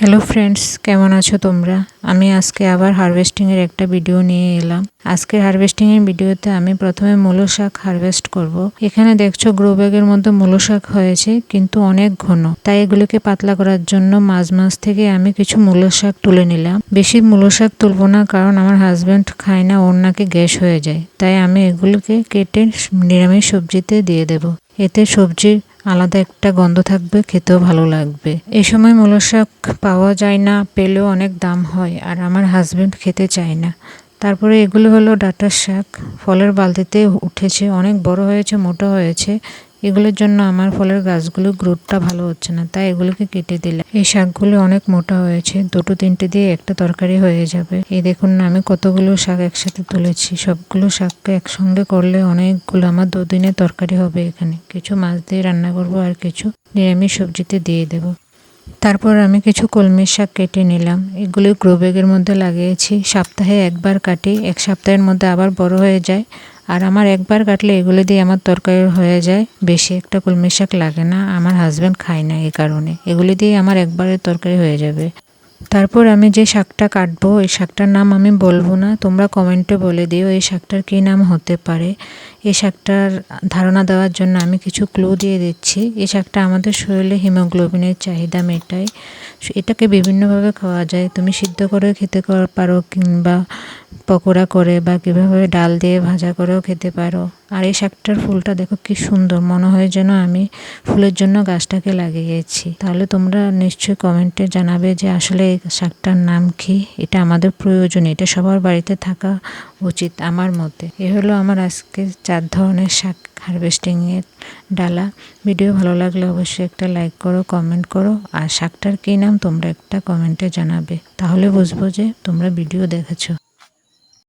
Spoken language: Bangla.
হ্যালো ফ্রেন্ডস, কেমন আছো তোমরা? আমি আজকে আবার হারভেস্টিংয়ের একটা ভিডিও নিয়ে এলাম। আজকের হারভেস্টিংয়ের ভিডিওতে আমি প্রথমে মূলো শাক হারভেস্ট করব। এখানে দেখছো গ্রো ব্যাগের মধ্যে মূলো শাক হয়েছে, কিন্তু অনেক ঘন, তাই এগুলোকে পাতলা করার জন্য মাঝ থেকে আমি কিছু মূলো শাক তুলে নিলাম। বেশি মূলো শাক তুলবো না, কারণ আমার হাজব্যান্ড খায় না, ওর নাকি গ্যাস হয়ে যায়। তাই আমি এগুলোকে কেটে নিরামিষ সবজিতে দিয়ে দেব। এতে সবজির আলাদা একটা গন্ধ থাকবে, খেতেও ভালো লাগবে। এই সময় মূলো শাক পাওয়া যায় না, পেলেও অনেক দাম হয়, আর আমার হাজবেন্ড খেতে চায় না। তারপরে এগুলো হলো ডাঁটার শাক, ফলের বালতিতে উঠেছে, অনেক বড় হয়েছে, মোটা হয়েছে। এগুলোর জন্য আমার ফলের গাছগুলো গ্রোথটা ভালো হচ্ছে না, তাই এগুলোকে কেটে দিলাম। এই শাকগুলো অনেক মোটা হয়েছে, দুটো তিনটে দিয়ে একটা তরকারি হয়ে যাবে। এই দেখুন না, আমি কতগুলো শাক একসাথে তুলেছি। সবগুলো শাককে একসঙ্গে করলে অনেকগুলো আমার দুদিনের তরকারি হবে। এখানে কিছু মাছ দিয়ে রান্না করব, আর কিছু নিরামিষ সবজিতে দিয়ে দেব। তারপর আমি কিছু কলমির শাক কেটে নিলাম। এগুলো গ্রো ব্যাগের মধ্যে লাগিয়েছি। সপ্তাহে একবার কাটি, এক সপ্তাহের মধ্যে আবার বড় হয়ে যায়। আর আমার একবার কাটলে এগুলো দিয়ে আমার তরকারি হয়ে যায়, বেশি একটা কলমির শাক লাগে না। আমার হাজব্যান্ড খায় না, এই কারণে এগুলি দিয়ে আমার একবারের তরকারি হয়ে যাবে। তারপর আমি যে শাকটা কাটবো, এই শাকটার নাম আমি বলবো না, তোমরা কমেন্টে বলে দিও এই শাকটার কী নাম হতে পারে। এই শাকটার ধারণা দেওয়ার জন্য আমি কিছু ক্লু দিয়ে দিচ্ছি। এই শাকটা আমাদের শরীরে হিমোগ্লোবিনের চাহিদা মেটায়। এটাকে বিভিন্নভাবে খাওয়া যায়, তুমি সিদ্ধ করে খেতে পারো, কিংবা পকোড়া করে, বা কীভাবে ডাল দিয়ে ভাজা করেও খেতে পারো। আর এই শাকটার ফুলটা দেখো কি সুন্দর, মনে হয় যেন আমি ফুলের জন্য গাছটাকে লাগিয়েছি। তাহলে তোমরা নিশ্চয়ই কমেন্টে জানাবে যে আসলে এই শাকটার নাম কি। এটা আমাদের প্রয়োজন, এটা সবার বাড়িতে থাকা উচিত আমার মতে। এ হলো আমার আজকে 4 ধরনের শাক হারভেস্টিংয়ের ডালা। ভিডিও ভালো লাগলে অবশ্যই একটা লাইক করো, কমেন্ট করো, আর শাকটার কী নাম তোমরা একটা কমেন্টে জানাবে, তাহলে বুঝবো যে তোমরা ভিডিও দেখেছো।